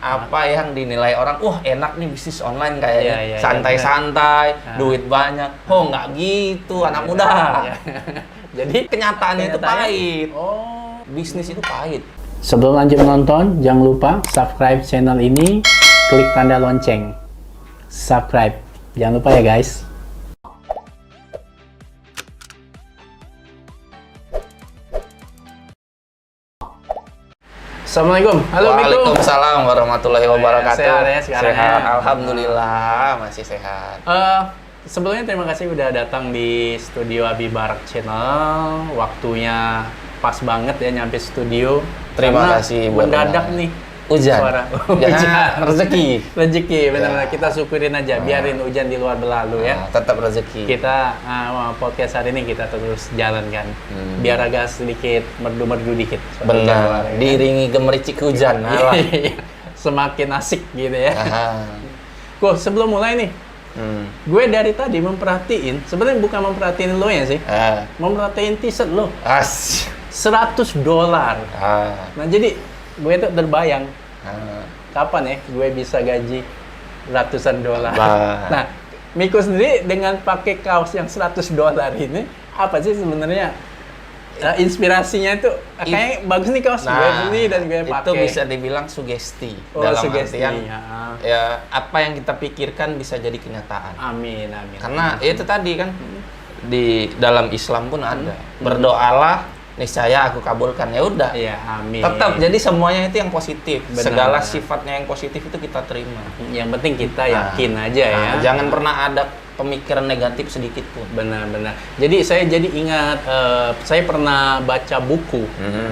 apa yang dinilai orang, wah enak nih bisnis online kayaknya, Iya, santai-santai, duit banyak. Oh nggak gitu, anak muda. Iya. Jadi Kenyataannya itu pahit. Oh, Bisnis itu pahit. sebelum lanjut menonton, jangan lupa subscribe channel ini, klik tanda lonceng. Subscribe. Jangan lupa ya guys. Assalamualaikum. Halo Miko. Waalaikumsalam warahmatullahi wabarakatuh. Sehat ya sekarang Sehat, ya? alhamdulillah masih sehat. Sebelumnya terima kasih udah datang di studio Abi Barak Channel. Waktunya pas banget ya nyampe studio. Terima Karena kasih buat mendadak undang. nih. Hujan. Suara. Ya, rezeki. Rezeki, benar-benar Ya. kita syukurin aja, biarin hujan di luar berlalu ya. Tetap rezeki. Kita podcast hari ini kita terus jalankan, biar agak sedikit merdu-merdu dikit. Benar. Ya. Diiringi gemericik hujan. Alah. Semakin asik gitu ya. Aha. Kok sebelum mulai nih, gue dari tadi memperhatiin, sebenarnya bukan memperhatiin lo ya sih, memperhatiin t-shirt lo, As. $100. Nah jadi gue tuh terbayang, kapan ya gue bisa gaji ratusan dolar. Nah, Miko sendiri dengan pakai kaos yang $100 ini, apa sih sebenarnya inspirasinya itu? Kayaknya bagus nih kaos gue beli dan gue pakai. Itu bisa dibilang sugesti. Dalam sugesti, artian, ya apa yang kita pikirkan bisa jadi kenyataan. Amin, amin. Karena itu tadi kan di dalam Islam pun ada. Berdoalah, niscaya aku kabulkan. Ya udah. Iya, amin. Tetap jadi semuanya itu yang positif. Benar. Segala sifatnya yang positif itu kita terima. Yang penting kita yakin aja ya. Jangan pernah ada pemikiran negatif sedikit pun. Benar-benar. Jadi saya jadi ingat, saya pernah baca buku.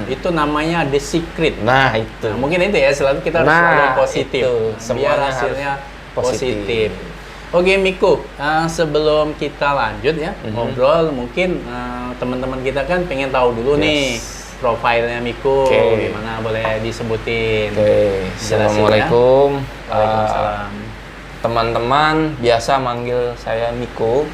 Itu namanya The Secret. Nah itu. Nah, mungkin itu ya, selalu kita harus selalu positif. Itu. Biar Semuanya hasilnya harus positif. Oke Miko, sebelum kita lanjut ya ngobrol, mungkin teman-teman kita kan pengen tahu dulu nih profilnya Miko, gimana, boleh disebutin? Assalamualaikum. Waalaikumsalam. Teman-teman biasa manggil saya Miko.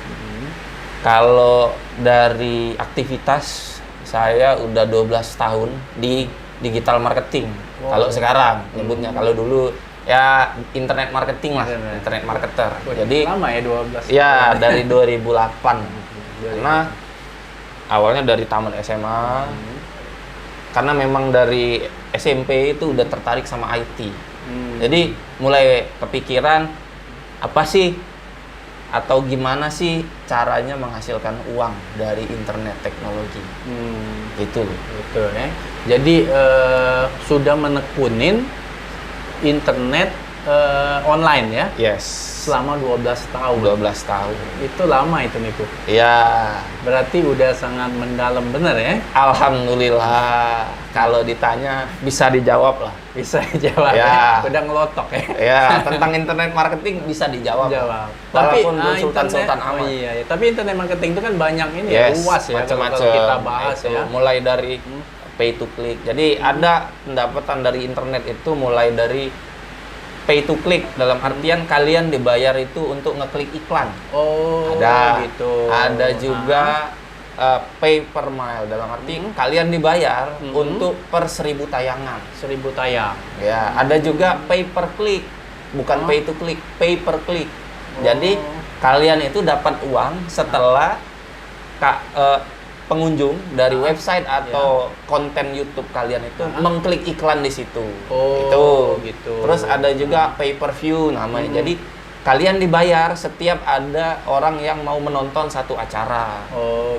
Kalau dari aktivitas saya udah 12 tahun di digital marketing. Kalau sekarang nyebutnya, kalau dulu ya internet marketing lah, internet marketer. Jadi lama ya 12. Ya dari 2008. Karena awalnya dari taman SMA. Karena memang dari SMP itu udah tertarik sama IT. Jadi mulai kepikiran apa sih atau gimana sih caranya menghasilkan uang dari internet teknologi. Gitu ya. Jadi sudah menekunin internet online ya? Yes. Selama 12 tahun. 12 tahun. Itu lama itu Miko? Ya. Berarti udah sangat mendalam bener ya? Alhamdulillah. Kalau ditanya bisa dijawab lah. Bisa dijawab ya? Udah ngelotok ya? Ya, tentang internet marketing bisa dijawab. Tapi sultan amat. Iya. Tapi internet marketing itu kan banyak ini luas ya, macam-macam kalau kita bahas itu, ya. mulai dari pay to click. Jadi ada pendapatan dari internet itu mulai dari pay to click, dalam artian kalian dibayar itu untuk ngeklik iklan. Ada gitu. Ada juga pay per mile, dalam arti kalian dibayar untuk per 1000 tayangan. 1000 tayang. Ya, ada juga pay per click, bukan pay to click, pay per click. Jadi kalian itu dapat uang setelah pengunjung dari website atau konten YouTube kalian itu mengklik iklan di situ. Gitu. Terus ada juga pay per view namanya. Jadi kalian dibayar setiap ada orang yang mau menonton satu acara.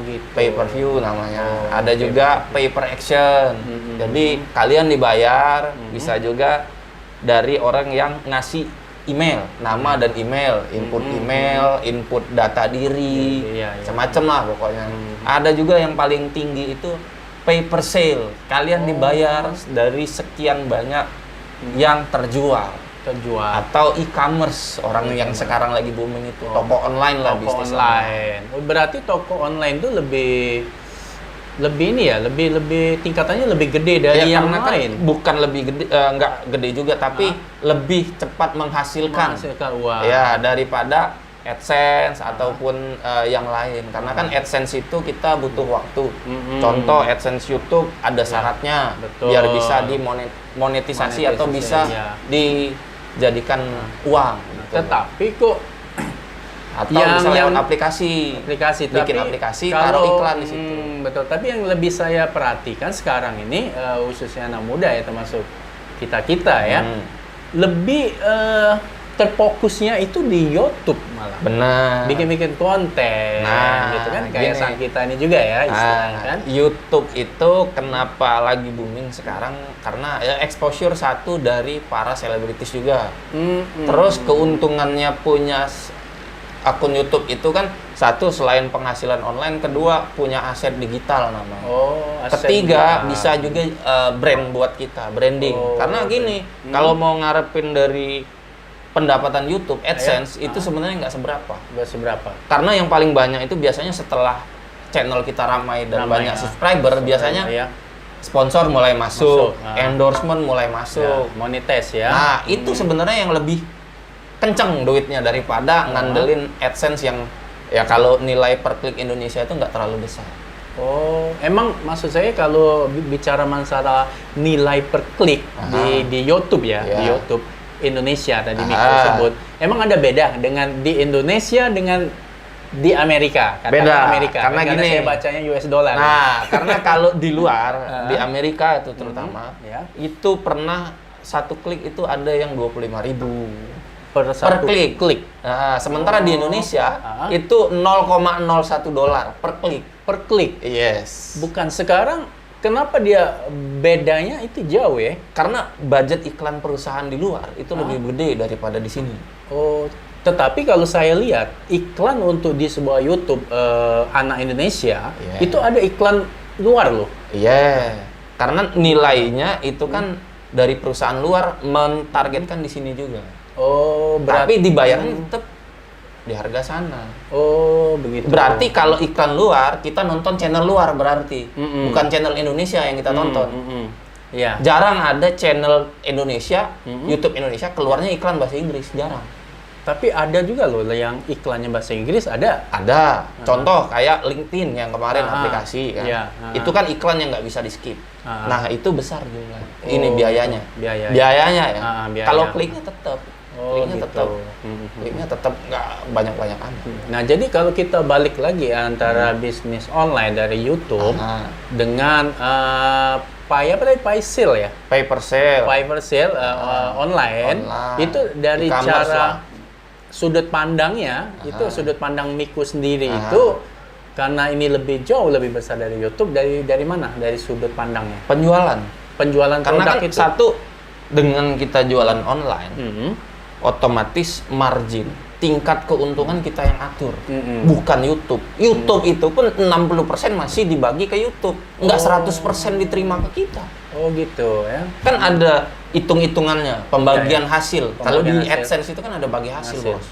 Gitu. Pay per view namanya. Ada juga pay per action. Jadi kalian dibayar, bisa juga dari orang yang ngasih email, nama dan email, input data diri, macam-macam lah pokoknya. Ada juga yang paling tinggi itu pay per sale. Kalian dibayar dari sekian banyak yang terjual. Atau e-commerce, orang yang sekarang lagi booming itu, toko online lah, bisnis online. Berarti toko online itu lebih ini ya, lebih tingkatannya lebih gede dari yang lain. Bukan lebih gede, nggak gede juga, tapi lebih cepat menghasilkan uang. Ya, daripada AdSense ataupun yang lain. Karena kan AdSense itu kita butuh waktu. Contoh AdSense YouTube ada syaratnya biar bisa dimonetisasi atau bisa dijadikan uang. Gitu. Tetapi kok atau bisa lewat aplikasi, bikin tapi aplikasi, taruh iklan di situ. Betul. Tapi yang lebih saya perhatikan sekarang ini khususnya anak muda ya, termasuk kita ya, lebih terfokusnya itu di YouTube malah. Benar. Bikin konten, gitu kan? Kayak sang kita ini juga ya, istilahnya kan. YouTube itu kenapa lagi booming sekarang? Karena ya exposure satu dari para selebritis juga. Terus keuntungannya punya akun YouTube itu kan satu selain penghasilan online, kedua punya aset digital namanya. Ketiga bisa juga brand buat kita, branding. Karena gini, kalau mau ngarepin dari pendapatan YouTube AdSense itu sebenarnya nggak seberapa. Karena yang paling banyak itu biasanya setelah channel kita ramai dan banyak subscriber, biasanya sponsor mulai masuk, endorsement mulai masuk, monetize ya. Nah, itu sebenarnya yang lebih kenceng duitnya daripada ngandelin AdSense yang ya kalau nilai per klik Indonesia itu nggak terlalu besar. Emang maksud saya kalau bicara masalah nilai per klik di YouTube ya, di YouTube Indonesia tadi Miko sebut, emang ada beda dengan di Indonesia dengan di Amerika? Beda, karena gini, saya bacanya US dollar. Nah, karena kalau di luar, di Amerika itu terutama, itu pernah satu klik itu ada yang 25.000 per klik. Nah, sementara di Indonesia itu $0,01 per klik. Per klik? Yes. Bukan sekarang. Kenapa dia bedanya itu jauh ya? Karena budget iklan perusahaan di luar itu lebih gede daripada di sini. Tetapi kalau saya lihat iklan untuk di sebuah YouTube anak Indonesia itu ada iklan luar loh. Iya. Karena nilainya itu kan dari perusahaan luar mentargetkan di sini juga. Tapi dibayarnya tetap di harga sana. Begitu. Berarti kalau iklan luar, kita nonton channel luar berarti. Bukan channel Indonesia yang kita tonton. Jarang ada channel Indonesia, YouTube Indonesia, keluarnya iklan bahasa Inggris. Jarang. Tapi ada juga loh yang iklannya bahasa Inggris, ada? Ada. Contoh kayak LinkedIn yang kemarin aplikasi. Kan? Itu kan iklan yang nggak bisa di-skip. Nah, itu besar juga. Ini biayanya. Biayanya ya. Kalau kliknya tetap. Kliknya tetap nggak banyak-banyak amat. Nah, jadi kalau kita balik lagi antara bisnis online dari YouTube dengan pay sale ya? Pay per sale online. Itu dari cara sudut pandangnya, itu sudut pandang Miko sendiri itu karena ini jauh lebih besar dari YouTube, dari mana? Dari sudut pandangnya? Penjualan karena kan itu. Satu, dengan kita jualan online otomatis margin, tingkat keuntungan kita yang atur, bukan YouTube. YouTube itu pun 60% masih dibagi ke YouTube, nggak 100% diterima ke kita. Gitu ya. Kan ada hitung-hitungannya, pembagian hasil. Kalau di AdSense itu kan ada bagi hasil, bos.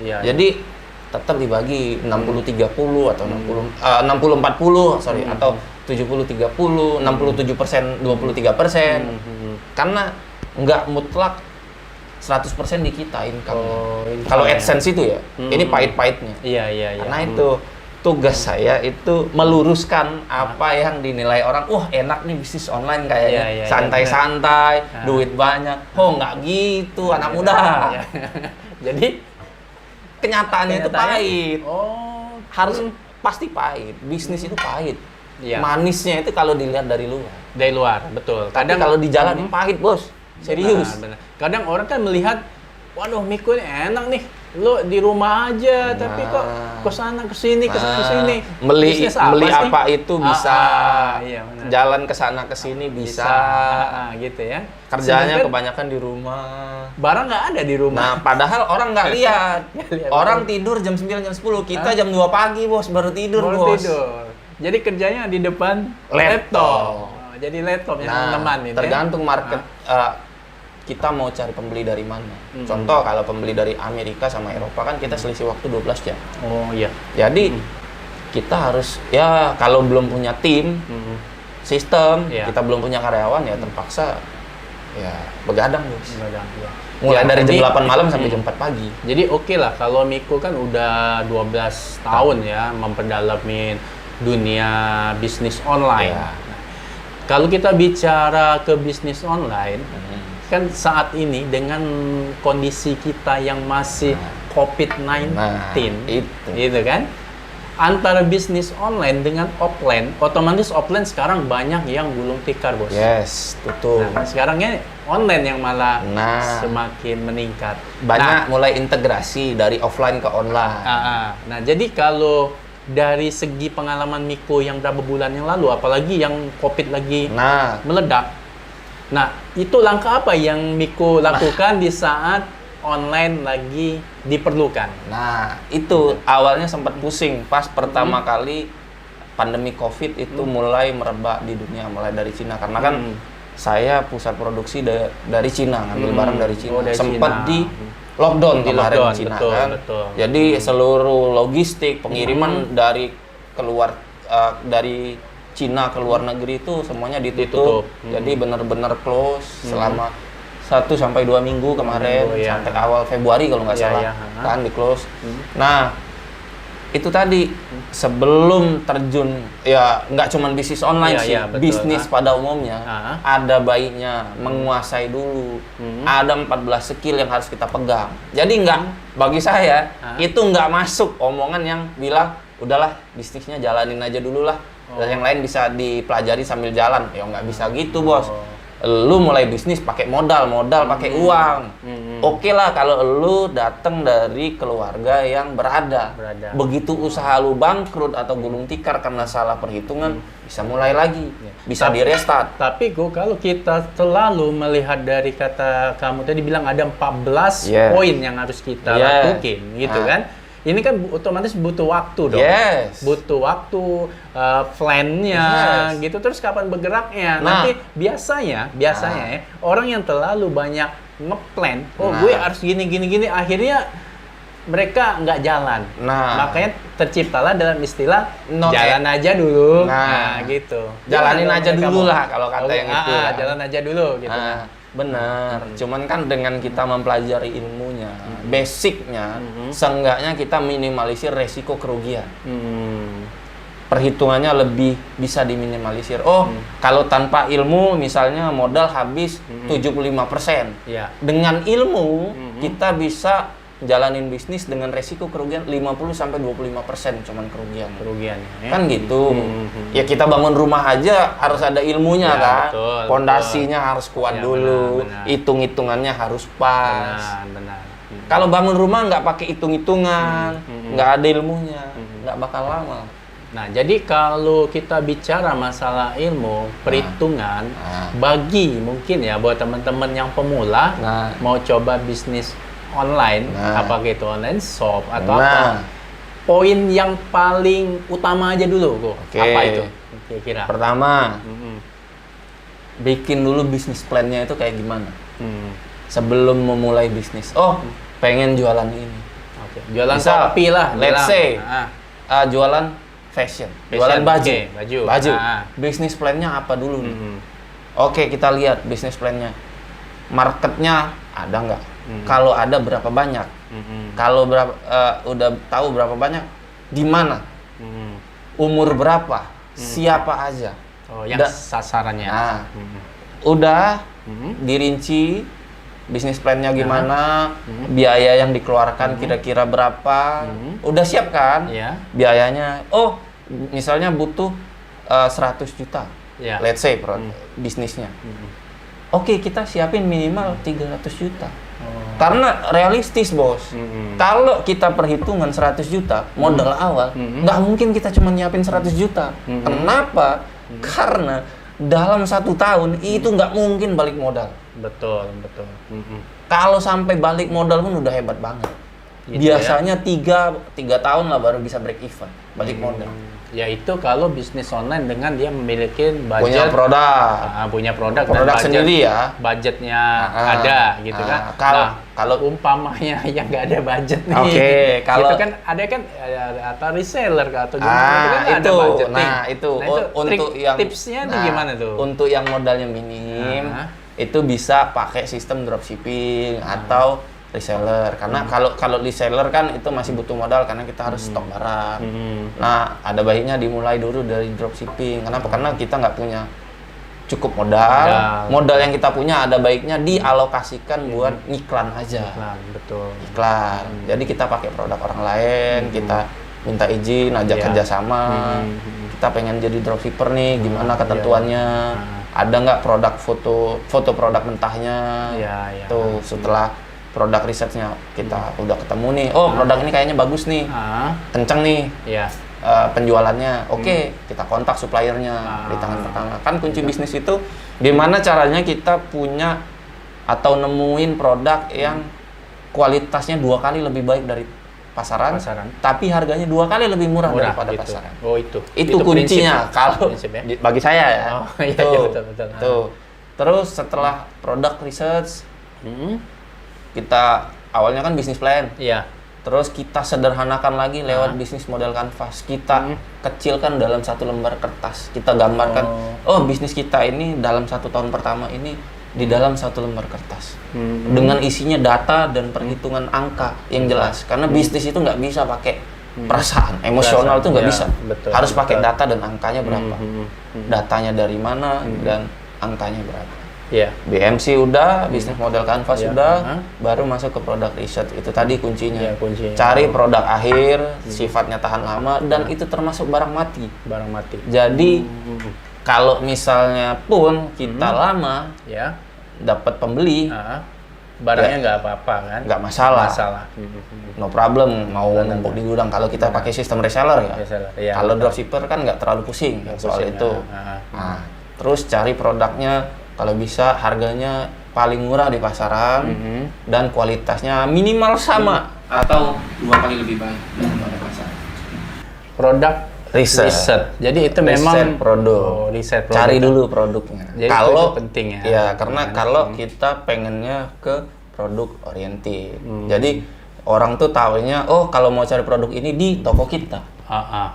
Jadi tetap dibagi 60-30 atau 60-40, atau 70-30, 67%, 23%. Karena nggak mutlak 100% di kita income. Kalau AdSense itu ya, ini pahit-pahitnya. Iya. Karena itu tugas saya itu meluruskan apa yang dinilai orang, wah enak nih bisnis online kayaknya, santai-santai, duit banyak. Nggak gitu, anak muda. Jadi kenyataannya itu pahit. Harus pasti pahit. Bisnis itu pahit. Manisnya itu kalau dilihat dari luar. Dari luar, betul. Kadang kalau di jalan pahit, bos. Serius. Benar. Kadang orang kan melihat, waduh Miko ini enak nih, lo di rumah aja, tapi kok kesana kesini. Beli apa itu bisa, jalan kesana kesini bisa. Gitu ya. Kerjanya kebanyakan di rumah. Barang nggak ada di rumah. Nah, padahal orang nggak lihat. Orang tidur jam 9, jam 10. Kita jam 2 pagi, bos, baru tidur, bos. Jadi kerjanya di depan laptop. Jadi laptop yang teman ini. Tergantung market. Kita mau cari pembeli dari mana. Contoh kalau pembeli dari Amerika sama Eropa kan kita selisih waktu 12 jam. Jadi kita harus kalau belum punya tim, sistem, kita belum punya karyawan ya terpaksa ya begadang bos. Begadang, ya. Mulai Ya, dari jadi- jam 8 malam sampai jam 4 pagi. Jadi oke lah kalau Miko kan udah 12 tahun ya memperdalamin dunia bisnis online. Ya. Nah, kalau kita bicara ke bisnis online, kan saat ini dengan kondisi kita yang masih COVID-19, Nah, itu. gitu kan? Antara bisnis online dengan offline, otomatis offline sekarang banyak yang gulung tikar, bos. Yes, betul. Nah, sekarangnya online yang malah Nah. semakin meningkat. Banyak mulai integrasi dari offline ke online. Nah, jadi kalau dari segi pengalaman Miko yang berapa bulan yang lalu, apalagi yang COVID lagi Nah, meledak, nah itu langkah apa yang Miko lakukan di saat online lagi diperlukan? nah itu awalnya sempat pusing pas pertama kali pandemi COVID itu mulai merebak di dunia, mulai dari Cina karena kan saya pusat produksi dari Cina, ngambil barang dari Cina. Oh, dari sempat Cina. di lockdown Di kemarin lockdown, Cina betul, kan. betul. Jadi seluruh logistik pengiriman dari keluar dari Cina ke luar negeri itu semuanya ditutup. Ditutup. Jadi benar-benar close selama 1 sampai 2 minggu kemarin Minggu, ya. sampai awal Februari kalau nggak Ya, salah ya, kan di close. Nah itu tadi sebelum terjun ya nggak cuma bisnis online Iya, sih, iya, betul. bisnis pada umumnya Ah. ada baiknya menguasai dulu. Ada 14 skill yang harus kita pegang. Jadi bagi saya itu nggak masuk omongan yang bilang udahlah bisnisnya jalanin aja dulu lah. Dan yang lain bisa dipelajari sambil jalan. Ya nggak bisa gitu bos. Lu mulai bisnis pakai modal pakai uang. Oke lah kalau lu datang dari keluarga yang berada. Begitu usaha lu bangkrut atau gulung tikar karena salah perhitungan, bisa mulai lagi, bisa di restart. Tapi kalau kita selalu melihat dari kata kamu tadi bilang ada 14 Yeah. poin yang harus kita Yeah. lakuin, gitu kan? Ini kan otomatis butuh waktu dong. Yes. Butuh waktu, plan-nya, Yes. gitu. Terus kapan bergeraknya? Nah. Nanti biasanya ya, orang yang terlalu banyak ngeplan, gue harus gini, akhirnya mereka nggak jalan. Nah. Makanya terciptalah dalam istilah No, jalan aja dulu. Nah. Gitu. Jalanin Gimana aja mereka dulu mau- lah kalau kata yang itu kan. Jalan aja dulu gitu. Ah, benar. Cuman kan dengan kita mempelajari ilmunya, basicnya, seenggaknya kita minimalisir resiko kerugian. Perhitungannya lebih bisa diminimalisir. Kalau tanpa ilmu misalnya modal habis 75%. Iya. Dengan ilmu kita bisa jalanin bisnis dengan resiko kerugian 50 sampai 25% cuman kerugian. Kerugiannya. Kan gitu. Ya kita bangun rumah aja harus ada ilmunya Ya, kan. betul, Pondasinya harus kuat Ya, dulu. benar. Hitung-hitungannya harus pas. Benar. Kalau bangun rumah nggak pakai hitung-hitungan, nggak ada ilmunya, nggak bakal lama. Nah, jadi kalau kita bicara masalah ilmu, perhitungan, Nah. bagi mungkin ya buat teman-teman yang pemula Nah. mau coba bisnis online, Nah. apakah itu online shop atau Nah. apa, poin yang paling utama aja dulu, Oke. apa itu kira-kira? Pertama, bikin dulu bisnis plan-nya itu kayak gimana sebelum memulai bisnis. Pengen jualan ini. Oke. Jualan Misal, kopi lah. let's bilang. say, Ah. jualan fashion, Fashion, jualan baju. oke, baju. Bisnis plan-nya apa dulu nih? Oke, kita lihat bisnis plan-nya. Marketnya ada nggak? Kalau ada berapa banyak? Kalau udah tahu berapa banyak, di mana? Umur berapa? Siapa aja? Oh, yang Da- sasarannya. Nah, udah dirinci bisnis plan-nya gimana, biaya yang dikeluarkan kira-kira berapa, udah siap kan? Iya. Biayanya, misalnya butuh 100 juta, Iya. let's say bisnisnya. Oke, kita siapin minimal 300 juta. Karena realistis bos, kalau kita perhitungan 100 juta modal awal, nggak mungkin kita cuma nyiapin 100 juta. Kenapa? Karena dalam 1 tahun itu nggak mungkin balik modal. Betul. Kalau sampai balik modal pun udah hebat banget. Gitu Biasanya 3 tahun lah baru bisa break even, balik modal. Yaitu kalau bisnis online dengan dia memiliki budget, Punya produk. punya produk dan Produk budget, sendiri ya. budgetnya ada gitu kan. Kalau umpamanya yang nggak ada budget nih, Oke, kalau- gitu kan ada kan atau reseller atau gimana gitu kan ada itu. budgeting. Nah, itu untuk trik, yang tipsnya tuh gimana tuh? Untuk yang modalnya minim, itu bisa pakai sistem dropshipping atau reseller. Karena kalau reseller kan itu masih butuh modal karena kita harus stok barang. Nah, ada baiknya dimulai dulu dari dropshipping. Kenapa? Karena kita nggak punya cukup modal. Modal yang kita punya ada baiknya dialokasikan buat iklan aja. Iklan, betul. Iklan. Jadi kita pakai produk orang lain, kita minta izin, ajak kerjasama. Kita pengen jadi dropshipper nih, gimana ketentuannya? Ada nggak produk foto produk mentahnya? Tuh setelah produk risetnya kita udah ketemu nih, oh produk ini kayaknya bagus nih, kenceng nih, penjualannya, oke, kita kontak suppliernya di tangan pertama. Kan kunci bisnis itu gimana caranya kita punya atau nemuin produk yang kualitasnya 2 kali lebih baik dari pasaran, tapi harganya 2 kali lebih murah daripada pasaran. Oh itu kuncinya kalau bagi saya ya. Betul. Tuh. Terus setelah produk research, kita awalnya kan bisnis plan. Terus kita sederhanakan lagi lewat bisnis model kanvas. Kita kecilkan dalam 1 lembar kertas. Kita gambarkan, bisnis kita ini dalam 1 tahun pertama ini di dalam 1 lembar kertas. Dengan isinya data dan perhitungan angka yang jelas. Karena bisnis itu nggak bisa pakai perasaan, emosional itu nggak bisa. Harus pakai data dan angkanya berapa. Datanya dari mana dan angkanya berapa. BMC udah, bisnis model kanvas udah, baru masuk ke produk riset. Itu tadi kuncinya. Cari produk akhir, sifatnya tahan lama, dan itu termasuk barang mati. Jadi kalau misalnya pun kita lama dapat pembeli, barangnya nggak apa-apa kan? Nggak masalah. No problem, mau numpuk di gudang. Kalau kita pakai sistem reseller ya. Kalau dropshipper kan nggak terlalu pusing soal itu. Nah, terus cari produknya. Kalau bisa harganya paling murah di pasaran dan kualitasnya minimal sama atau 2 kali lebih baik daripada pasaran. Produk riset. Jadi itu memang produk. Riset produk. Cari dulu produknya. Jadi kalau itu penting ya. Ya, karena kalau kita pengennya ke produk oriented. Jadi orang tuh tahunya, oh kalau mau cari produk ini di toko kita.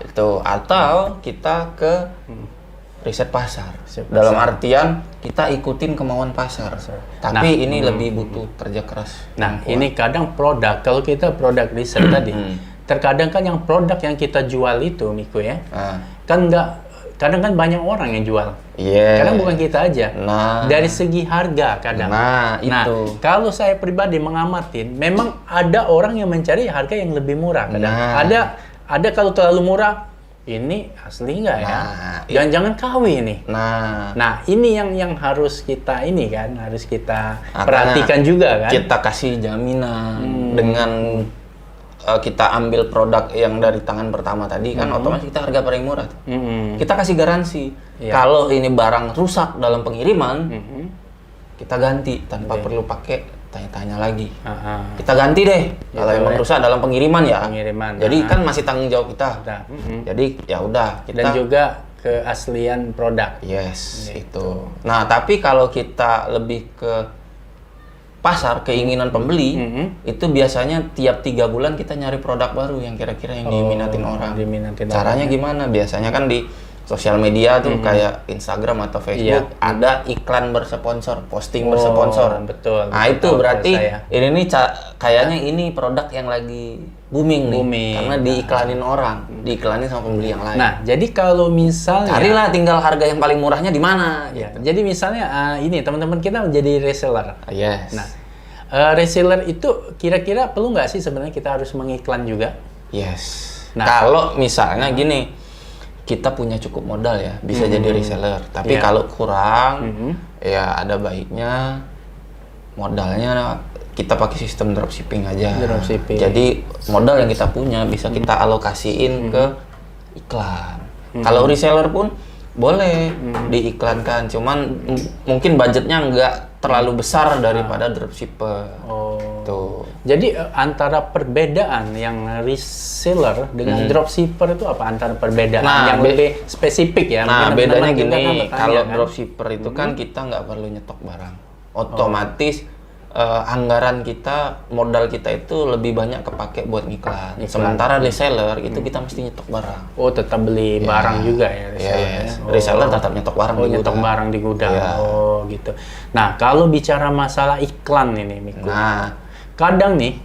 Itu atau kita ke riset pasar. Dalam artian kita ikutin kemauan pasar. Tapi ini lebih butuh kerja keras. Nah, ini kadang produk, kalau kita produk riset tadi, terkadang kan yang produk yang kita jual itu, Miko ya, kan kadang kan banyak orang yang jual. Kadang bukan kita aja. Dari segi harga kadang. Itu. Kalau saya pribadi mengamati, memang ada orang yang mencari harga yang lebih murah. Kadang ada kalau terlalu murah, ini asli nggak ya? Jangan-jangan KW ini. Nah, ini yang harus kita harus kita perhatikan juga kan. Kita kasih jaminan dengan kita ambil produk yang dari tangan pertama tadi kan otomatis kita harga paling murah. Kita kasih garansi. Kalau ini barang rusak dalam pengiriman, kita ganti tanpa perlu pakai tanya-tanya lagi. Kita ganti deh. Kalau emang rusak dalam pengiriman ya. Jadi kan masih tanggung jawab kita. Jadi ya udah kita. Dan juga keaslian produk. Itu. Nah, tapi kalau kita lebih ke pasar, keinginan pembeli, itu biasanya tiap 3 bulan kita nyari produk baru yang kira-kira yang diminatin orang. Caranya gimana? Biasanya kan di sosial media tuh kayak Instagram atau Facebook ada iklan bersponsor, posting bersponsor. Betul. Nah, itu berarti ini nih kayaknya ini produk yang lagi booming nih. Karena diiklanin orang, diiklanin sama pembeli yang lain. Nah, jadi kalau misalnya carilah tinggal harga yang paling murahnya di mana. Jadi misalnya ini teman-teman kita menjadi reseller. Nah, reseller itu kira-kira perlu nggak sih sebenarnya kita harus mengiklan juga? Nah, kalau misalnya gini, kita punya cukup modal ya, bisa jadi reseller. Tapi kalau kurang, ya ada baiknya modalnya kita pakai sistem dropshipping aja. Jadi modal yang kita punya bisa kita alokasiin ke iklan. Kalau reseller pun boleh diiklankan, cuman mungkin budgetnya nggak terlalu besar daripada dropshipper. Tuh. Jadi antara perbedaan yang reseller dengan dropshipper itu apa? Antara perbedaan yang lebih spesifik ya? Nah, bedanya gini, kalau dropshipper itu kan kita nggak perlu nyetok barang. Otomatis anggaran kita, modal kita itu lebih banyak kepake buat iklan. Sementara reseller itu kita mesti nyetok barang. Oh, tetap beli barang juga ya reseller. Yes. Reseller tetap nyetok barang di nyetok gudang. barang di gudang. Iya. Oh, gitu. Nah, kalau bicara masalah iklan ini, Miko. Nah, Kadang nih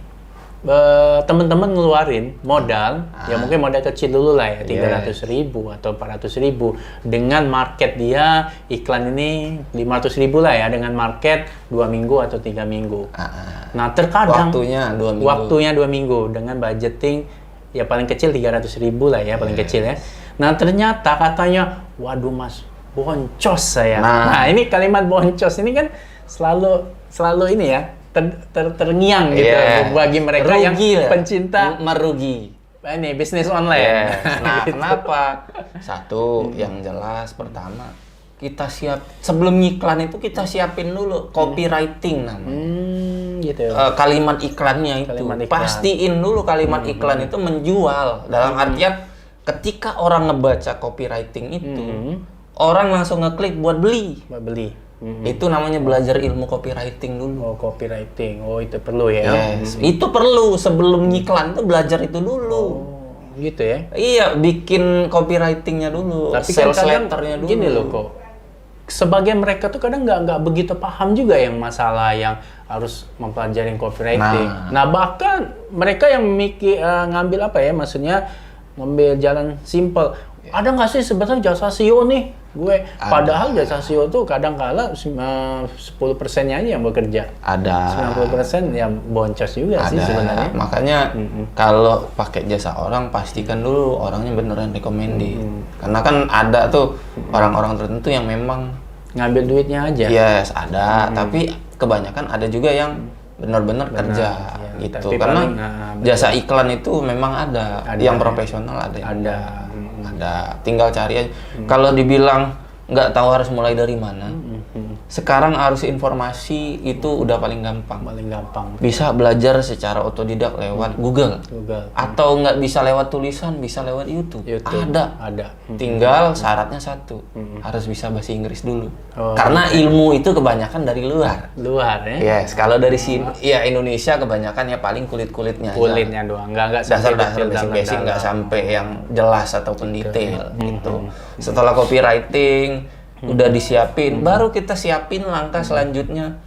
teman-teman ngeluarin modal, ya mungkin modal kecil dulu lah ya, 300.000 atau 400.000 dengan market dia iklan ini 500.000 lah ya, dengan market 2 minggu atau 3 minggu. Nah, terkadang waktunya 2 minggu dengan budgeting ya paling kecil 300.000 lah ya, paling kecil ya. Nah, ternyata katanya, waduh Mas, boncos saya. Nah, ini kalimat boncos ini kan selalu ini ya, terngiang gitu bagi mereka yang pencinta merugi. Ini bisnis online. Nah, gitu. kenapa? Satu, yang jelas pertama, kita sebelum iklan itu kita siapin dulu copywriting namanya. Gitu. Kalimat iklannya itu. Kalimat iklan. Pastiin dulu kalimat iklan itu menjual. Dalam artian ketika orang ngebaca copywriting itu, orang langsung ngeklik buat beli. Itu namanya belajar ilmu copywriting dulu. Oh, copywriting. Oh, itu perlu ya. Yes. Itu perlu sebelum ngiklan tuh belajar itu dulu. Oh, gitu ya. Iya, bikin copywritingnya dulu, Tapi sales kadang letternya dulu. Gini loh kok. Sebagian mereka tuh kadang nggak begitu paham juga yang masalah yang harus mempelajari copywriting. Nah, bahkan mereka yang ngambil apa ya, maksudnya ngambil jalan simple. Ada nggak sih sebenarnya jasa SEO nih? Padahal jasa SEO tuh kadang-kala 10%-nya aja yang bekerja. Ada. 90% ya boncos juga sih sebenarnya. Makanya kalau pakai jasa orang, pastikan dulu orangnya beneran recommended. Karena kan ada tuh orang-orang tertentu yang memang ngambil duitnya aja. Yes, ada. Tapi kebanyakan ada juga yang benar-benar kerja gitu. Karena jasa iklan itu memang ada yang profesional, ada. Tinggal cari aja. Kalau dibilang nggak tahu harus mulai dari mana, sekarang arus informasi itu udah paling gampang. Bisa belajar secara otodidak lewat Google. Atau nggak bisa lewat tulisan, bisa lewat YouTube. Ada. Tinggal syaratnya satu, harus bisa bahasa Inggris dulu. Karena ilmu itu kebanyakan dari luar. Ya? Yes, kalau dari ya Indonesia kebanyakan ya paling kulitnya doang. Nggak dasar-dasar basic nggak sampai yang jelas ataupun detail gitu. Setelah copywriting udah disiapin, baru kita siapin langkah selanjutnya,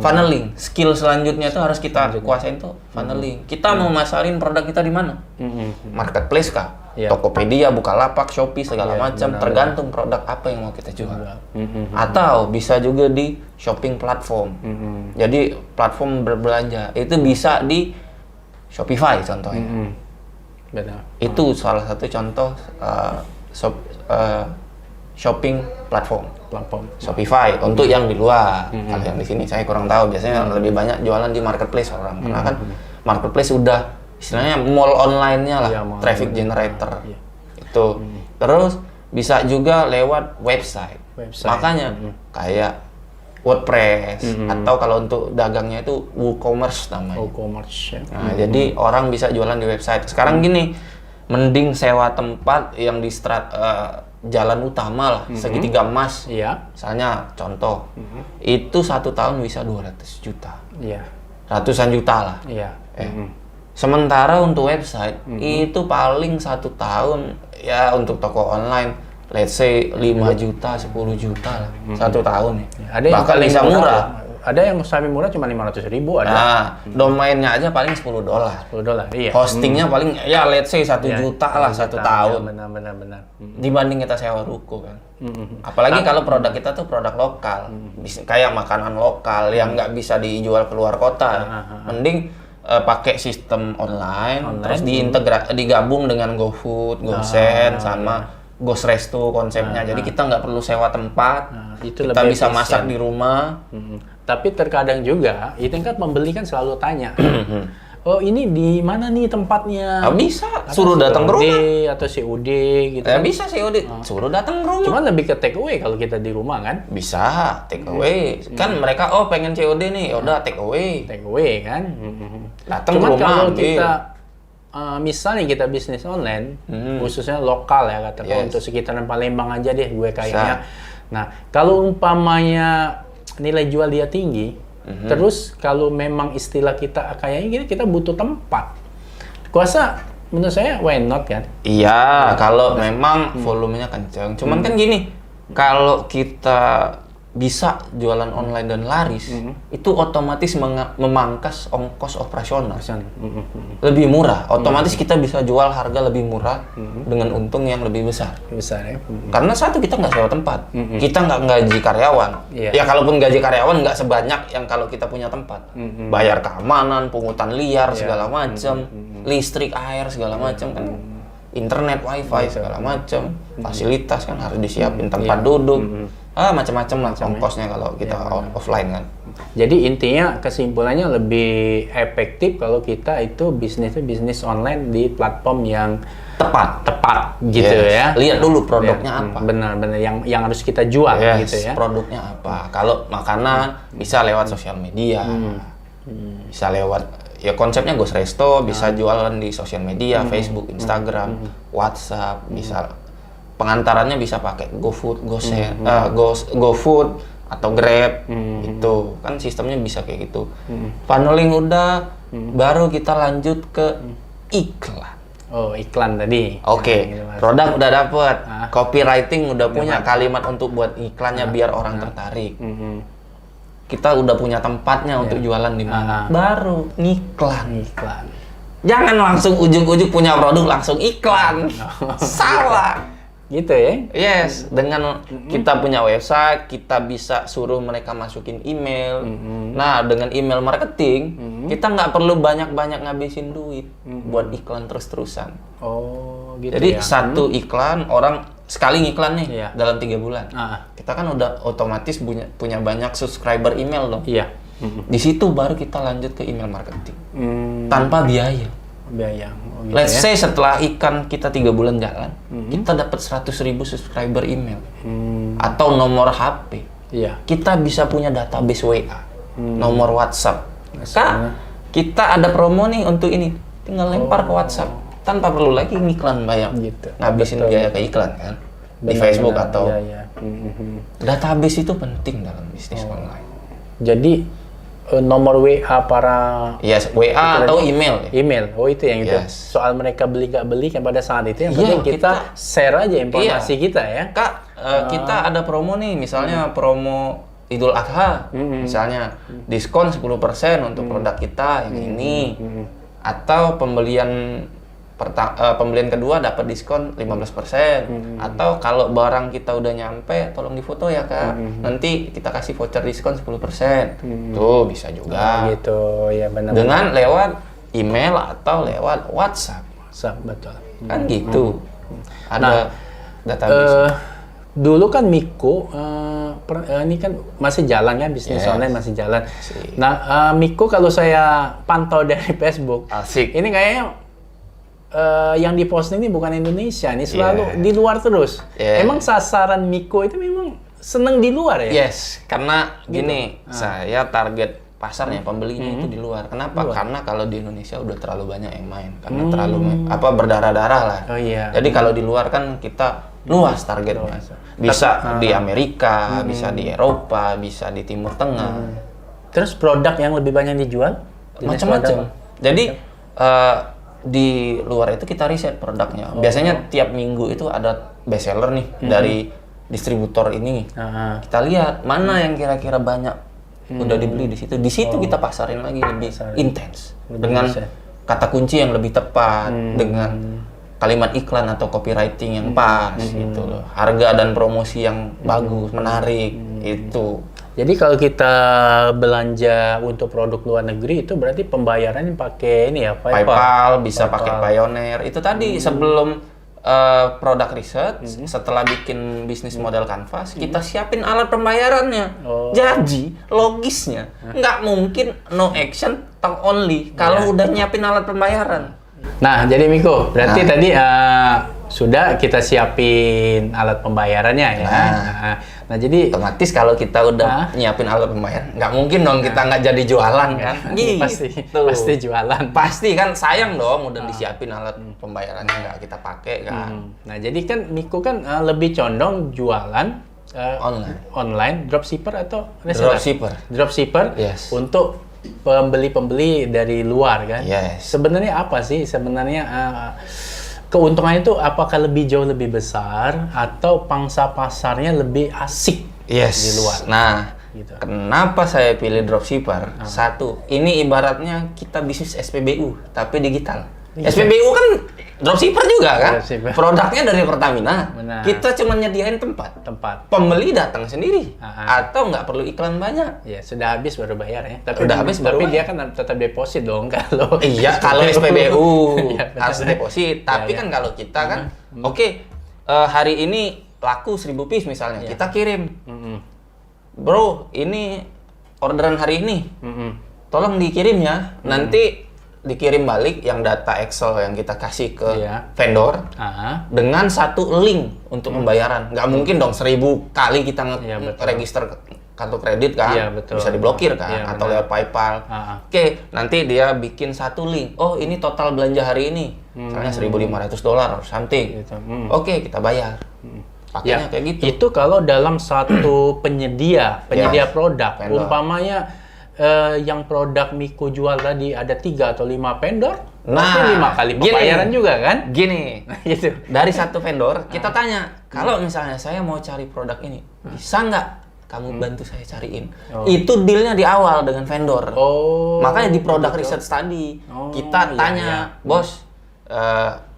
funneling. Skill selanjutnya itu harus kita kuasain tuh funneling. Kita mau masarin produk kita di mana? Marketplace kah? Tokopedia, Bukalapak, Shopee, segala macam. Tergantung produk apa yang mau kita jual. Atau bisa juga di shopping platform. Jadi platform berbelanja itu bisa di Shopify contohnya. Itu salah satu contoh shopping platform Shopify untuk yang di luar. Kalau yang di sini saya kurang tahu, biasanya lebih banyak jualan di marketplace orang. Karena kan marketplace udah istilahnya mall online-nya lah, traffic generator. Itu. Terus bisa juga lewat website. Makanya kayak WordPress atau kalau untuk dagangnya itu WooCommerce namanya. Nah, jadi orang bisa jualan di website. Sekarang gini, mending sewa tempat yang di jalan utama lah, segitiga emas. Misalnya contoh, itu 1 tahun bisa 200 juta. Ratusan juta lah. Sementara untuk website, itu paling 1 tahun ya untuk toko online, let's say 5 juta, 10 juta lah, 1 tahun ya. Bahkan bisa murah. Ada yang sampai murah cuma 500.000 ada. Nah, domainnya aja paling $10. Iya. Hostingnya paling ya let's say 1 juta lah 1 tahun. Benar. Dibanding kita sewa ruko kan. Apalagi kalau produk kita tuh produk lokal. Kayak makanan lokal yang nggak bisa dijual keluar kota. Mending pakai sistem online, terus digabung dengan GoFood, GoSend sama Gosresto konsepnya. Jadi kita nggak perlu sewa tempat. Kita bisa masak di rumah. Tapi terkadang juga, itu kan pembeli kan selalu tanya, oh ini di mana nih tempatnya? Bisa, suruh datang ke rumah. Atau COD gitu. Bisa COD, suruh datang ke rumah. Cuman lebih ke take away kalau kita di rumah kan? Bisa, take away. Kan mereka, pengen COD nih, udah take away. Take away kan? Datang ke rumah. Cuman kalau kita, misalnya kita bisnis online, khususnya lokal ya, katakan untuk sekitaran Palembang aja deh gue kayaknya. Nah, kalau umpamanya nilai jual dia tinggi, Terus kalau memang istilah kita kayaknya gini, kita butuh tempat. Kuasa menurut saya why not kan? Iya, kalau memang volumenya kenceng. Cuman kan gini, kalau kita bisa jualan online dan laris, itu otomatis memangkas ongkos operasional. Lebih murah. Otomatis kita bisa jual harga lebih murah dengan untung yang lebih besar. Besar ya. Karena satu, kita nggak sewa tempat, kita nggak gaji karyawan. Iya. Ya kalaupun gaji karyawan nggak sebanyak yang kalau kita punya tempat. Bayar keamanan, pungutan liar segala macam, listrik, air segala macam kan, internet, wifi segala macam, fasilitas kan harus disiapin, tempat duduk, macam-macam lah ongkosnya kalau kita offline kan. Jadi intinya kesimpulannya lebih efektif kalau kita itu bisnis online di platform yang tepat gitu ya. Lihat dulu produknya apa. Benar-benar yang harus kita jual gitu ya. Produknya apa? Kalau makanan bisa lewat sosial media, bisa lewat ya konsepnya Ghost Resto, bisa jualan di sosial media, Facebook, Instagram, WhatsApp, bisa pengantarannya bisa pakai GoFood, GoFood atau Grab, itu kan sistemnya bisa kayak gitu. Funneling udah, baru kita lanjut ke iklan. Oh, iklan tadi. Oke, produk udah dapet, copywriting udah punya kalimat untuk buat iklannya biar orang tertarik. Kita udah punya tempatnya untuk jualan di mana. Baru iklan. Jangan langsung ujung-ujung punya produk langsung iklan. Salah. Gitu ya? Yes, dengan kita punya website, kita bisa suruh mereka masukin email. Nah, dengan email marketing, kita nggak perlu banyak-banyak ngabisin duit buat iklan terus-terusan. Oh, gitu. Jadi ya? satu iklan, orang sekali ngiklan nih dalam 3 bulan. Kita kan udah otomatis punya banyak subscriber email dong. Iya. Di situ baru kita lanjut ke email marketing. Tanpa biaya. Gitu Let's say setelah ikan kita 3 bulan jalan, kita dapat 100.000 subscriber email atau nomor HP. Iya. Kita bisa punya database WA, nomor WhatsApp. Kak, kita ada promo nih untuk ini, tinggal lempar ke WhatsApp tanpa perlu lagi iklan banyak. Gitu. Ngabisin biaya ke iklan kan di Facebook atau database itu penting dalam bisnis online. Jadi nomor WA para WA atau email. Email, itu yang itu. Soal mereka beli nggak beli kan pada saat itu yang penting kita share aja informasi kita ya. Kak, kita ada promo nih, misalnya promo Idul Adha, misalnya diskon 10% untuk produk kita yang ini, atau pembelian kedua dapat diskon 15%, atau kalau barang kita udah nyampe tolong difoto ya Kak, nanti kita kasih voucher diskon 10%. Tuh bisa juga gitu ya, benar. Dengan lewat email atau lewat WhatsApp. Betul Kan gitu. Ada database. Dulu kan Miko ini kan masih jalan kan, bisnis online masih jalan. Nah, Miko kalau saya pantau dari Facebook, ini kayaknya yang diposting ini bukan Indonesia, ini selalu di luar terus. Emang sasaran Miko itu memang seneng di luar ya? Yes, karena gini, saya target pasarnya, pembelinya itu di luar. Kenapa? Karena kalau di Indonesia udah terlalu banyak yang main, karena terlalu berdarah-darah lah. Jadi kalau di luar kan kita luas targetnya. Bisa di Amerika, bisa di Eropa, bisa di Timur Tengah. Terus produk yang lebih banyak dijual? Macam-macam. Jadi di luar itu kita riset produknya. Biasanya tiap minggu itu ada best seller nih dari distributor ini. Kita lihat mana yang kira-kira banyak udah dibeli di situ. Di situ kita pasarin lagi lebih intens dengan kata kunci yang lebih tepat, dengan kalimat iklan atau copywriting yang pas gitu loh. Harga dan promosi yang bagus, menarik itu. Jadi kalau kita belanja untuk produk luar negeri itu berarti pembayarannya pakai ini ya, PayPal, bisa pakai Payoneer. Itu tadi sebelum produk riset, setelah bikin bisnis model canvas, kita siapin alat pembayarannya. Jadi logisnya nggak mungkin no action talk only kalau udah nyiapin alat pembayaran. Nah, jadi Miko, berarti tadi sudah kita siapin alat pembayarannya ya. Nah, jadi otomatis kalau kita udah nyiapin alat pembayaran, nggak mungkin dong kita nggak jadi jualan kan? Pasti jualan. Pasti kan, sayang dong udah disiapin alat pembayarannya nggak kita pakai kan. Nah, jadi kan Miko kan lebih condong jualan online dropshipper atau reseller? Dropshipper Yes. untuk pembeli-pembeli dari luar kan. Yes. Sebenarnya apa sih keuntungannya itu, apakah jauh lebih besar atau pangsa pasarnya lebih asik di luar? Nah, Gitu. kenapa saya pilih dropshipper? Satu, ini ibaratnya kita bisnis SPBU tapi digital. SPBU kan dropshipper juga kan? Dropshipper. Produknya dari Pertamina. Benar. Kita cuma nyediain tempat. Pembeli datang sendiri atau nggak perlu iklan banyak. Ya, sudah habis baru bayar ya. Tapi Udah habis baru dia bayar. kan tetap deposit dong kalau. Iya, kalau SPBU Iya, benar. harus deposit. Tapi kan kalau kita kan, hari ini laku 1000 piece misalnya, kita kirim. Bro, ini orderan hari ini. Tolong dikirim ya. Nanti dikirim balik yang data Excel yang kita kasih ke vendor dengan satu link untuk pembayaran. Nggak mungkin dong 1000 kali kita register kartu kredit kan, bisa diblokir kan, atau lewat PayPal. Oke, nanti dia bikin satu link. Oh, ini total belanja hari ini, misalnya $1.500 something. Gitu. Oke, kita bayar. Pakainya kayak gitu. Itu kalau dalam satu penyedia produk, vendor. umpamanya yang produk Miko jual tadi ada 3 atau 5 vendor, Nah, 5 kali pembayaran juga kan? Gini, Gitu. dari satu vendor kita tanya, kalau misalnya saya mau cari produk ini, bisa nggak kamu bantu saya cariin? Itu dealnya di awal dengan vendor. Makanya di product research tadi kita tanya, bos,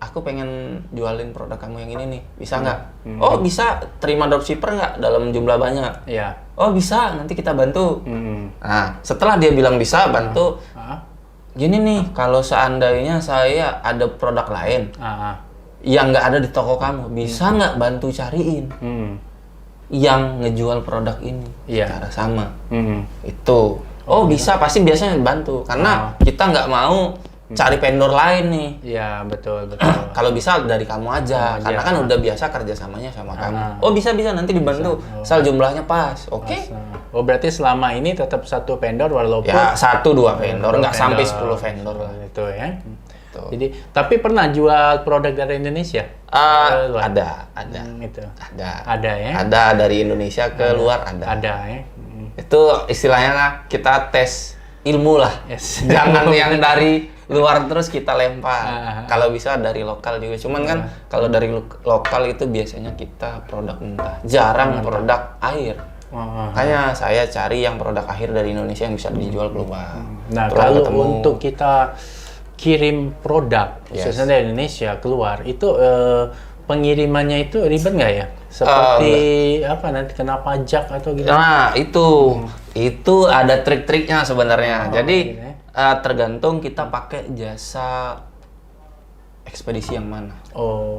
aku pengen jualin produk kamu yang ini nih, bisa nggak? Oh bisa, terima dropshipper nggak dalam jumlah banyak? Oh bisa, nanti kita bantu. Nah, setelah dia bilang bisa, bantu. Gini nih, kalau seandainya saya ada produk lain yang nggak ada di toko kamu, bisa nggak bantu cariin yang ngejual produk ini secara sama? Itu. Oh bisa, pasti biasanya bantu. Karena kita nggak mau cari vendor lain nih. Iya, betul. Kalau bisa dari kamu aja, karena kan udah biasa kerjasamanya sama kamu. Oh bisa, nanti dibantu. Asal jumlahnya pas, oke? Oh berarti selama ini tetap satu vendor walaupun Ya 1-2 vendor, nggak sampai 10 vendor lah. Itu ya. Jadi, tapi pernah jual produk dari Indonesia? Ada. Itu. Ada ya? Ada dari Indonesia ke luar ada. Ada ya. Itu istilahnya lah, kita tes ilmu lah. Yes. Jangan yang dari luar terus kita lempar. Kalau bisa dari lokal juga. Cuman kan kalau dari lokal itu biasanya kita produk mentah. Jarang produk air. Makanya saya cari yang produk akhir dari Indonesia yang bisa dijual keluar. Nah, kalau untuk kita kirim produk khususnya dari Indonesia keluar, itu pengirimannya itu ribet nggak ya? Seperti apa, nanti kena pajak atau gitu? Nah, itu ada trik-triknya sebenarnya. Jadi gitu ya. Tergantung kita pakai jasa ekspedisi yang mana.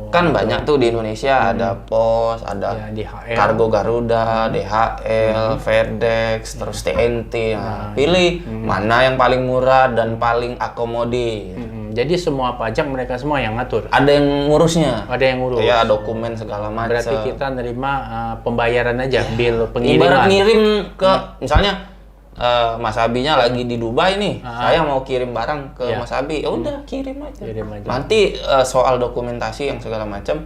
Kan betul. banyak tuh di Indonesia, ada Pos, ada DHL. Kargo Garuda, DHL, FedEx, terus TNT. Nah, pilih mana yang paling murah dan paling akomodir. Jadi semua pajak mereka semua yang ngatur? Ada yang ngurusnya. Ada yang ngurus? Ya, dokumen segala macam. Berarti kita nerima pembayaran aja, bill pengiriman? Ibarat ngirim ke, misalnya Mas Abinya lagi di Dubai nih, saya mau kirim barang ke Mas Abi, ya udah kirim aja. Nanti soal dokumentasi yang segala macam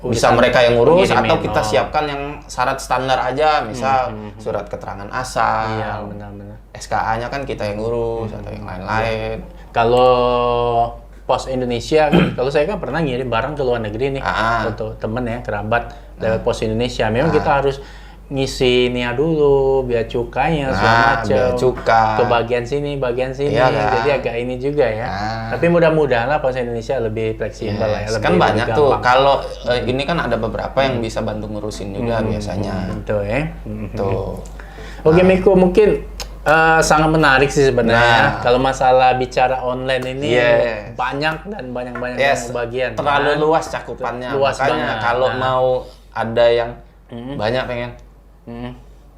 bisa mereka yang ngurus, atau kita siapkan yang syarat standar aja, misal surat keterangan asal, benar-benar. SKA-nya kan kita yang ngurus atau yang lain-lain. Kalau Pos Indonesia, kalau saya kan pernah ngirim barang ke luar negeri nih, untuk temen ya, kerabat lewat Pos Indonesia. Memang kita harus ngisi NIA dulu, biaya cukainya, segala macam, ke bagian sini, iya, kan? Jadi agak ini juga ya. Tapi mudah-mudahan lah Pos Indonesia lebih fleksibel lah ya. Kan banyak tuh, kalau ini kan ada beberapa yang bisa bantu ngurusin juga biasanya. Betul ya. Tuh. Oke Miko, mungkin sangat menarik sih sebenarnya. Kalau masalah bicara online ini banyak dan banyak-banyak bagian. Terlalu luas cakupannya. Luas makanya banget. kalau mau ada yang banyak pengen,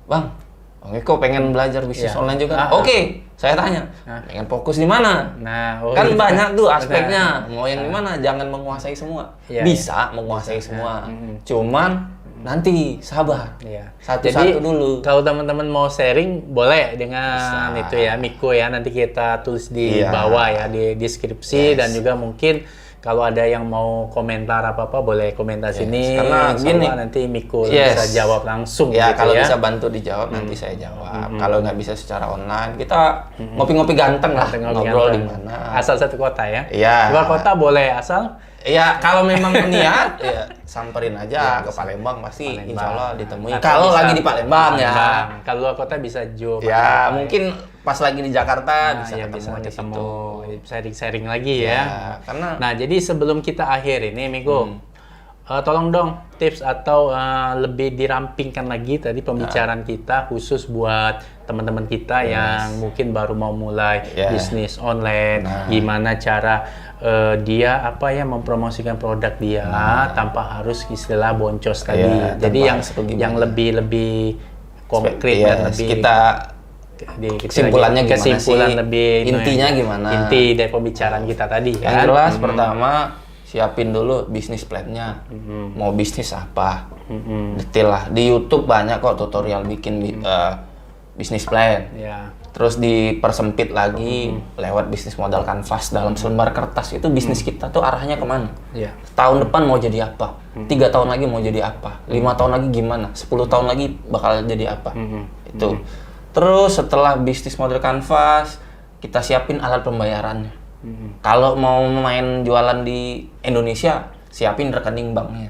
Bang Miko pengen belajar bisnis online juga. Oke, saya tanya, pengen fokus di mana? Kan banyak tuh aspeknya. Mau yang di mana? Jangan menguasai semua. Bisa menguasai semua. Cuman nanti sabar. Satu-satu dulu. Kalau teman-teman mau sharing boleh dengan itu ya Miko ya, nanti kita tulis di bawah ya di deskripsi, dan juga mungkin kalau ada yang mau komentar apa-apa boleh komentar sini. Karena gini, nanti Miko bisa jawab langsung. Ya, gitu kalau ya. bisa bantu dijawab nanti saya jawab. Kalau nggak bisa secara online, kita ngopi-ngopi ganteng lah, ngobrol di mana. Asal satu kota ya? Iya. Luar kota boleh, asal? Ya, kalau memang niat, ya samperin aja ke Palembang, pasti insya Allah ditemui. Kalau lagi di Palembang ya. Kalau luar kota bisa Ya, mungkin pas lagi di Jakarta bisa ketemu, sharing-sharing lagi ya. Karena jadi sebelum kita akhir ini, Miko, tolong dong tips atau lebih dirampingkan lagi tadi pembicaraan kita khusus buat teman-teman kita yang mungkin baru mau mulai bisnis online, gimana cara dia mempromosikan produk dia tanpa harus istilah boncos tadi. Jadi yang lebih konkret dan lebih kesimpulannya gimana sih? Lebih intinya gimana? Inti dari pembicaraan kita tadi kan. Yang jelas pertama siapin dulu bisnis plan-nya. Mau bisnis apa? Detail lah. Di YouTube banyak kok tutorial bikin bisnis plan. Terus dipersempit lagi lewat bisnis modal kanvas dalam selembar kertas. Itu bisnis kita tuh arahnya kemana? Tahun depan mau jadi apa? 3 tahun lagi mau jadi apa? 5 tahun lagi gimana? 10 tahun lagi bakal jadi apa? Itu. Terus setelah bisnis model kanvas, kita siapin alat pembayarannya. Kalau mau main jualan di Indonesia, siapin rekening banknya.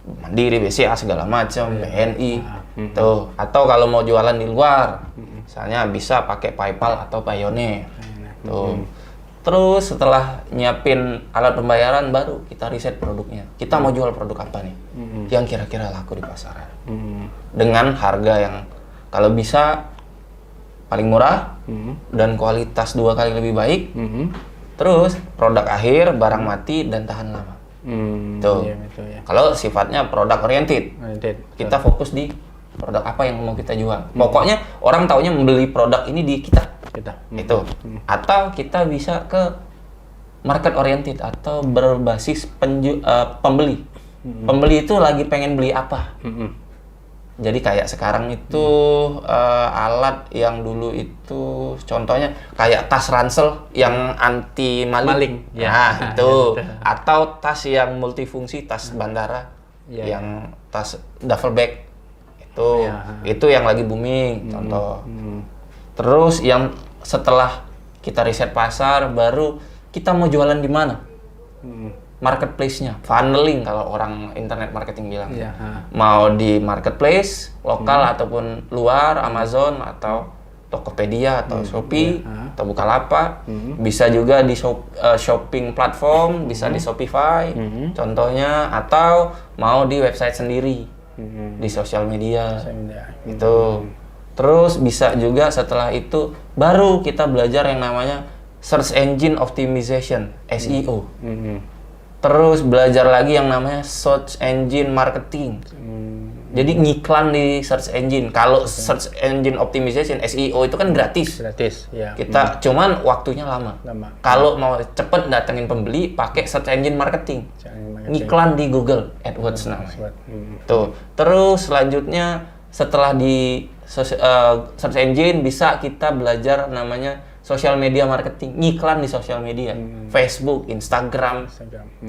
Mandiri, BCA segala macam, BNI. Tuh. Atau kalau mau jualan di luar, misalnya bisa pakai PayPal atau Payoneer. Tuh. Terus setelah nyiapin alat pembayaran, baru kita riset produknya. Kita mau jual produk apa nih? Yang kira-kira laku di pasaran. Dengan harga yang kalau bisa paling murah dan kualitas 2 kali lebih baik. Terus produk akhir, barang mati dan tahan lama. Tuh. Kalau sifatnya produk oriented, kita fokus di produk apa yang mau kita jual. Pokoknya orang taunya membeli produk ini di kita. Itu. Atau kita bisa ke market oriented atau berbasis pembeli. Pembeli itu lagi pengen beli apa? Jadi kayak sekarang itu alat yang dulu itu contohnya kayak tas ransel yang anti maling. Itu. Atau tas yang multifungsi, tas bandara yang tas duffel bag. Itu yang lagi booming contoh. Terus yang setelah kita riset pasar baru kita mau jualan di mana? Marketplace-nya, funneling kalau orang internet marketing bilang. Mau di marketplace lokal ataupun luar, Amazon atau Tokopedia atau Shopee atau Bukalapak. Bisa juga di shopping platform, bisa di Shopify contohnya, atau mau di website sendiri di sosial media. Itu. Terus bisa juga setelah itu baru kita belajar yang namanya search engine optimization, SEO. Terus belajar lagi yang namanya search engine marketing. Jadi ngiklan di search engine. Kalau search engine optimization, SEO itu kan gratis. Kita cuman waktunya lama. Kalau mau cepet datengin pembeli, pakai search engine marketing. Ngiklan di Google AdWords namanya. Tuh. Terus selanjutnya setelah di search engine bisa kita belajar namanya social media marketing, ngiklan di sosial media, Facebook, Instagram.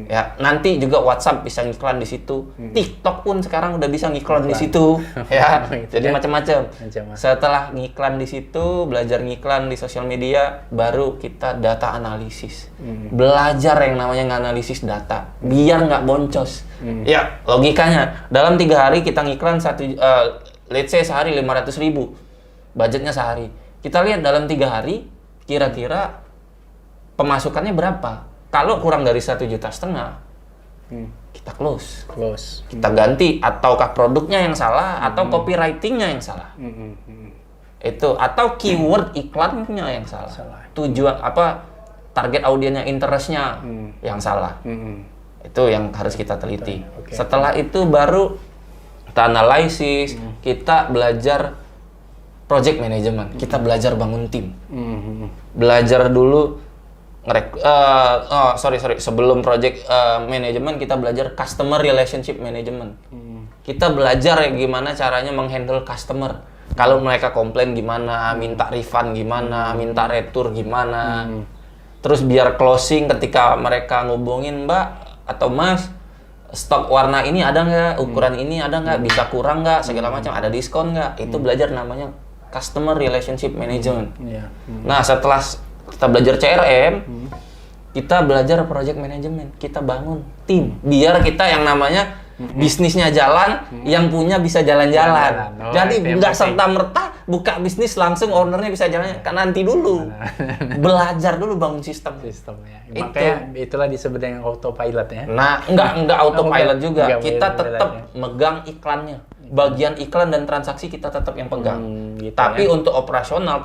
Ya, nanti juga WhatsApp bisa ngiklan di situ. TikTok pun sekarang udah bisa ngiklan di situ. Ya, jadi macam-macam. Setelah ngiklan di situ, belajar ngiklan di sosial media, baru kita data analisis. Belajar yang namanya nganalisis data, biar nggak boncos. Ya, logikanya dalam 3 hari kita ngiklan let's say sehari 500.000, budgetnya sehari. Kita lihat dalam 3 hari kira-kira pemasukannya berapa. Kalau kurang dari 1,5 juta, kita close. Kita ganti, ataukah produknya yang salah atau copywritingnya yang salah. Itu, atau keyword iklannya yang salah. Tujuan apa, target audiensnya, interestnya yang salah. Itu yang harus kita teliti. Setelah itu baru kita analisis, kita belajar project management, kita belajar bangun tim. Belajar dulu sebelum project management kita belajar customer relationship management. Kita belajar gimana caranya menghandle customer. Kalau mereka komplain gimana, minta refund gimana, minta retur gimana. Terus biar closing ketika mereka ngubungin Mbak atau Mas, stok warna ini ada nggak, ukuran ini ada nggak, bisa kurang nggak, segala macam, ada diskon nggak, itu belajar namanya Customer Relationship Management. Nah setelah kita belajar CRM, kita belajar Project Management, kita bangun tim, biar kita yang namanya bisnisnya jalan, yang punya bisa jalan-jalan. Jadi nggak serta-merta buka bisnis langsung ownernya bisa jalan, kan nanti dulu. Belajar dulu bangun sistem. Ya. Makanya itulah disebut dengan autopilot ya. Nah, nggak autopilot juga. Kita tetap megang iklannya. Bagian iklan dan transaksi kita tetap yang pegang. Gitu Tapi ya. untuk operasional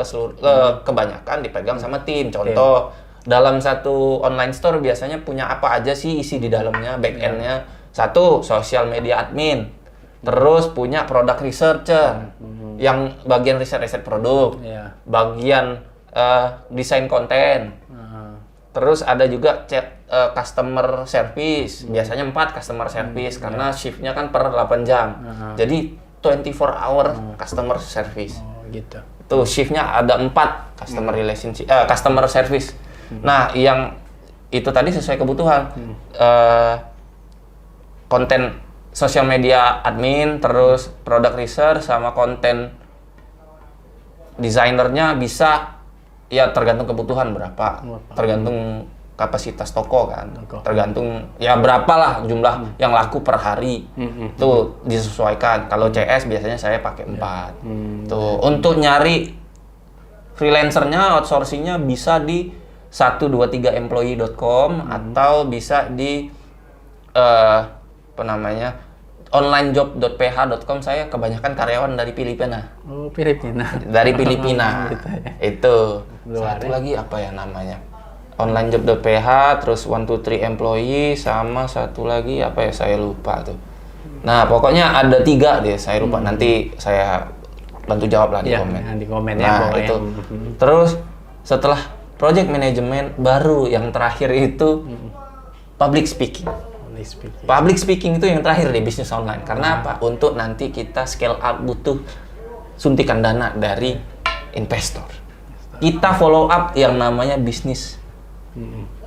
kebanyakan dipegang sama tim. Contoh, dalam satu online store biasanya punya apa aja sih isi di dalamnya, back end-nya. Satu, social media admin. Terus punya product researcher. Yang bagian riset produk. Bagian desain konten. Terus ada juga customer service. Biasanya 4 customer service karena shift-nya kan per 8 jam. Jadi 24 hour customer service. Gitu. Tuh shift-nya ada 4 customer relationship customer service. Nah, yang itu tadi sesuai kebutuhan. Konten sosial media admin, terus product research sama konten desainernya bisa ya tergantung kebutuhan berapa, tergantung kapasitas toko kan, tergantung ya berapa lah jumlah yang laku per hari, tuh disesuaikan. Kalau CS biasanya saya pakai 4. Tuh untuk nyari freelancernya, outsourcingnya bisa di 123employee.com atau bisa di onlinejob.ph.com. Saya kebanyakan karyawan dari Filipina. Oh, Filipina. Dari Filipina. Gitu ya. Itu. Luar Satu ya. lagi apa ya namanya? onlinejob.ph, terus 123 employee, sama satu lagi apa ya saya lupa tuh. Nah, pokoknya ada 3 deh, saya lupa. Nanti saya bantu jawab lah di komen. Di komen Nah, ya. itu. Terus setelah project management baru yang terakhir itu public speaking. Public speaking itu yang terakhir di bisnis online. Karena apa? Untuk nanti kita scale up butuh suntikan dana dari investor. Kita follow up yang namanya bisnis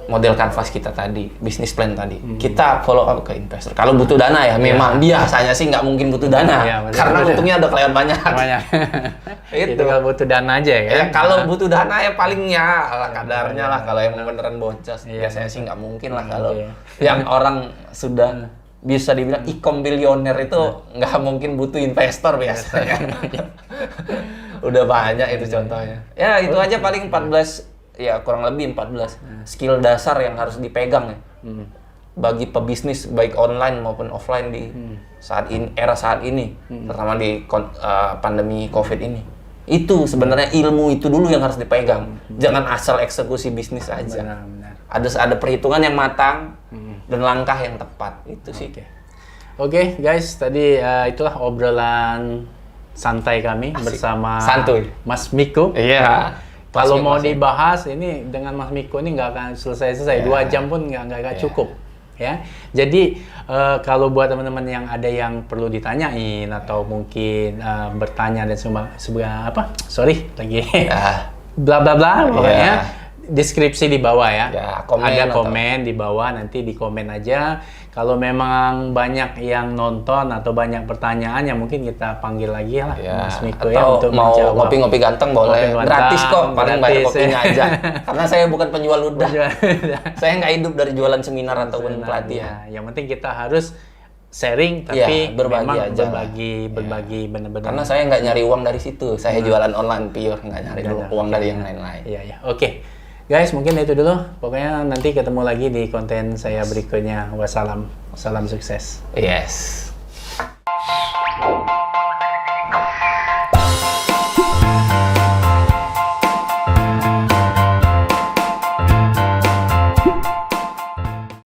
model canvas kita tadi, bisnis plan tadi. Kita follow up ke investor. Kalau butuh dana ya, memang biasanya sih nggak mungkin butuh dana. Karena untungnya udah kelihatan banyak. Itu kalau butuh dana aja ya. Kalau butuh dana ya paling ya ala kadarnya lah. Kalau yang beneran boncos, biasanya sih nggak mungkin lah. Kalau yang orang sudah bisa dibilang e-com bilioner itu nggak mungkin butuh investor biasanya. Udah banyak itu contohnya. Ya itu aja paling 14, ya kurang lebih 14 skill dasar yang harus dipegang ya. Bagi pebisnis baik online maupun offline di saat ini, era saat ini, terutama di pandemi COVID ini. Itu sebenarnya ilmu itu dulu yang harus dipegang. Jangan asal eksekusi bisnis aja. Ada perhitungan yang matang dan langkah yang tepat. Itu sih. Oke, guys, tadi itulah obrolan santai kami bersama Mas Miko. Iya. Kalau mau dibahas ini dengan Mas Miko ini nggak akan selesai-selesai. 2 jam pun nggak cukup. Ya, jadi kalau buat teman-teman yang ada yang perlu ditanyain atau mungkin bertanya dan bla bla bla, pokoknya deskripsi di bawah ya. Ada komen di bawah, nanti di komen aja. Kalau memang banyak yang nonton atau banyak pertanyaan yang mungkin kita panggil lagi lah Mas Miko atau ya untuk mau menjawab. ngopi-ngopi ganteng boleh. Gratis kok, paling bayar kopinya aja. Karena saya bukan penjual ludah. Saya nggak hidup dari jualan seminar ataupun pelatihan. Yang penting kita harus sharing tapi berbagi aja. Berbagi benar-benar. Karena saya nggak nyari uang dari situ. Saya jualan online pure, nggak nyari uang dari yang lain-lain. Iya. Oke. Guys, mungkin itu dulu. Pokoknya nanti ketemu lagi di konten saya berikutnya. Wassalam. Salam sukses. Yes.